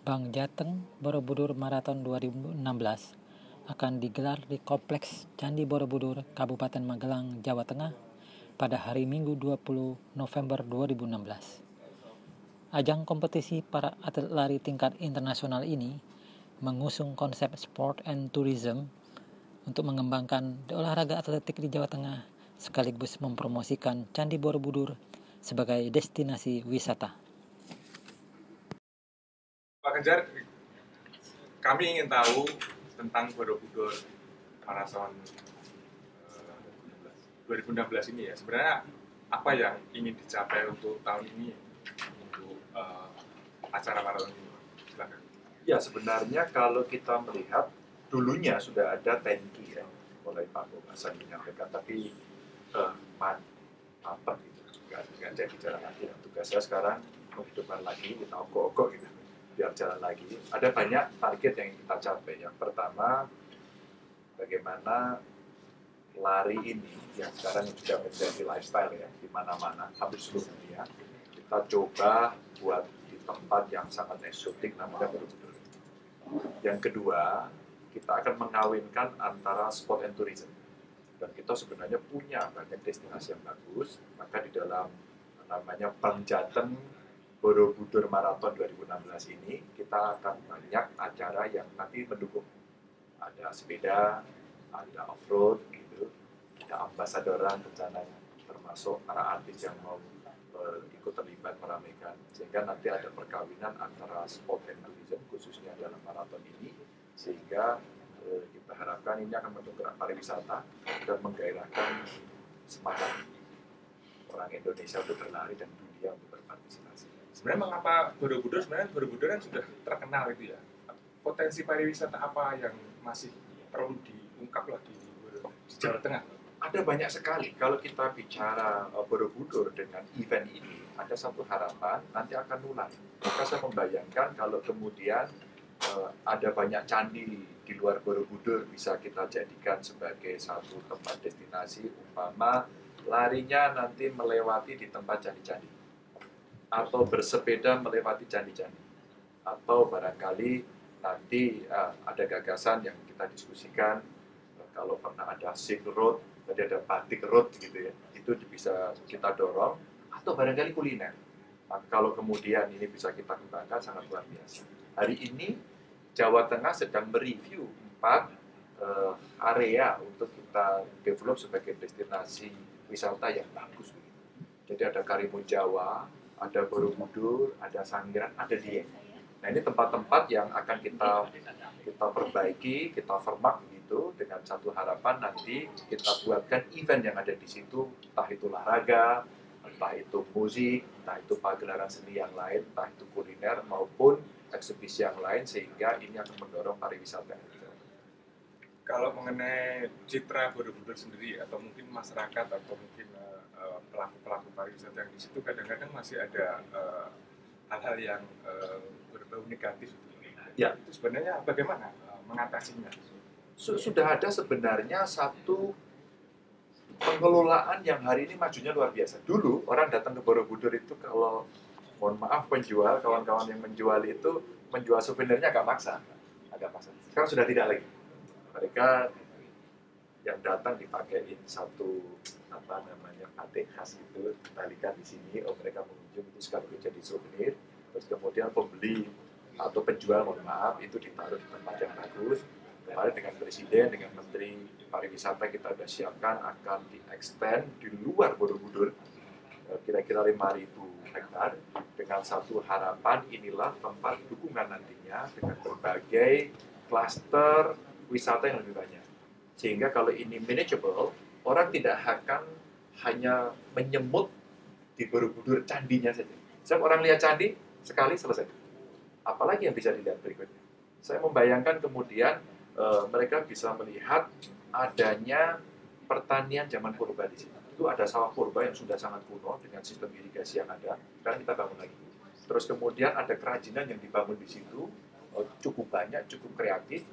Bank Jateng Borobudur Marathon 2016 akan digelar di Kompleks Candi Borobudur, Kabupaten Magelang, Jawa Tengah pada hari Minggu 20 November 2016. Ajang kompetisi para atlet lari tingkat internasional ini mengusung konsep sport and tourism untuk mengembangkan olahraga atletik di Jawa Tengah sekaligus mempromosikan Candi Borobudur sebagai destinasi wisata. Pak Ganjar, kami ingin tahu tentang Borobudur Marathon 2016 ini ya. Sebenarnya apa yang ingin dicapai untuk tahun ini untuk acara marathon ini? Silakan. Ya, sebenarnya kalau kita melihat dulunya sudah ada tanki ya, oleh Pak Hasan menyampaikan, tapi apa gitu, nggak jadi jalan lagi. Nah, tugas saya sekarang menghidupkan lagi, kita ogok-ogok gitu, biar jalan lagi. Ada banyak target yang kita capai. Yang pertama, bagaimana lari ini yang sekarang sudah menjadi lifestyle ya di mana-mana, hampir seluruh dunia. Kita coba buat di tempat yang sangat eksotik, namanya Borobudur. Yang kedua, kita akan mengawinkan antara sport and tourism. Dan kita sebenarnya punya banyak destinasi yang bagus, maka di dalam namanya Bank Jateng Borobudur Marathon 2016 ini, kita akan banyak acara yang nanti mendukung. Ada sepeda, ada off-road, gitu, ada ambasadoran rencananya, termasuk para artis yang mau ikut terlibat meramaikan, sehingga nanti ada perkawinan antara sport and tourism khususnya dalam maraton ini, sehingga kita harapkan ini akan mendongkrak pariwisata dan menggairahkan semangat orang Indonesia untuk berlari dan dunia untuk berpartisipasi. Sebenarnya mengapa Borobudur? Sebenarnya Borobudur kan sudah terkenal itu ya. Potensi pariwisata apa yang masih perlu diungkap lagi di Jawa Tengah? Ada banyak sekali. Kalau kita bicara Borobudur dengan event ini, ada satu harapan nanti akan nular. Maka saya membayangkan kalau kemudian ada banyak candi di luar Borobudur bisa kita jadikan sebagai satu tempat destinasi, umpama larinya nanti melewati di tempat candi-candi, atau bersepeda melewati candi-candi, atau barangkali nanti ada gagasan yang kita diskusikan, kalau pernah ada Silk Road, tadi ada Batik Road gitu ya, itu bisa kita dorong, atau barangkali kuliner. Maka kalau kemudian ini bisa kita kembangkan, sangat luar biasa. Hari ini Jawa Tengah sedang mereview 4 area untuk kita develop sebagai destinasi wisata yang bagus. Jadi ada Karimun Jawa, ada Borobudur, ada Sanggiran, ada Dieng. Nah, ini tempat-tempat yang akan kita perbaiki, kita format gitu, dengan satu harapan nanti kita buatkan event yang ada di situ, entah itu olahraga, entah itu musik, entah itu pagelaran seni yang lain, entah itu kuliner maupun eksibisi yang lain, sehingga ini akan mendorong pariwisata. Kalau mengenai citra Borobudur sendiri, atau mungkin masyarakat, atau mungkin pelaku-pelaku pariwisata yang di situ, kadang-kadang masih ada hal-hal yang berbau negatif. Ya. Itu sebenarnya bagaimana mengatasinya? Sudah ada sebenarnya satu pengelolaan yang hari ini majunya luar biasa. Dulu orang datang ke Borobudur itu kalau, mohon maaf penjual, kawan-kawan yang menjual itu menjual souvenirnya agak maksa. Sekarang sudah tidak lagi. Mereka yang datang dipakein satu batik khas itu, talikan di sini, mereka mengunjung itu sekaligus jadi souvenir. Terus kemudian pembeli atau penjual, mohon maaf, itu ditaruh di tempat yang bagus. Kemarin dengan Presiden, dengan Menteri Pariwisata kita sudah siapkan akan di-extend di luar Borobudur kira-kira 5.000 hektar, dengan satu harapan inilah tempat dukungan nantinya dengan berbagai klaster wisata yang lebih banyak. Sehingga kalau ini manageable, orang tidak akan hanya menyemut di Borobudur candinya saja. Setiap orang lihat candi, sekali selesai. Apalagi yang bisa dilihat berikutnya. Saya membayangkan kemudian mereka bisa melihat adanya pertanian zaman purba di sini. Itu ada sawah purba yang sudah sangat kuno dengan sistem irigasi yang ada. Sekarang kita bangun lagi. Terus kemudian ada kerajinan yang dibangun di situ, cukup banyak, cukup kreatif.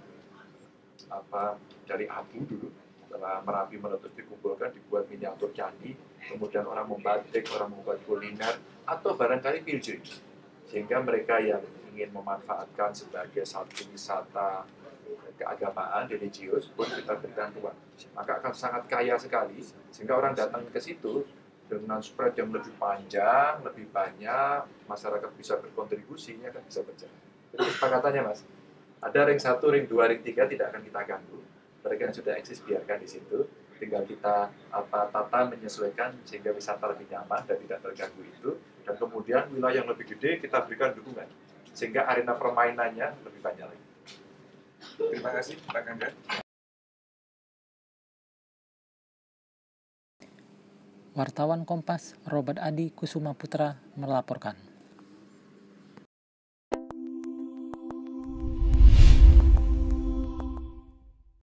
Dari abu dulu, setelah Merapi meletus dikumpulkan, dibuat miniatur candi, kemudian orang membatik, orang membuat kuliner, atau barangkali pilgrim. Sehingga mereka yang ingin memanfaatkan sebagai satu wisata keagamaan, religius, pun kita berikan ruang. Maka akan sangat kaya sekali, sehingga orang datang ke situ dengan spread yang lebih panjang, lebih banyak, masyarakat bisa berkontribusi, ini akan bisa berjalan. Itu kesepakatannya, Mas. Ada ring 1, ring 2, ring 3 tidak akan kita ganggu. Mereka yang sudah eksis biarkan di situ. Tinggal kita tata menyesuaikan sehingga wisata lebih nyaman dan tidak terganggu itu. Dan kemudian wilayah yang lebih gede kita berikan dukungan. Sehingga arena permainannya lebih banyak lagi. Terima kasih, Pak Ganda. Wartawan Kompas Robert Adi Kusuma Putra melaporkan.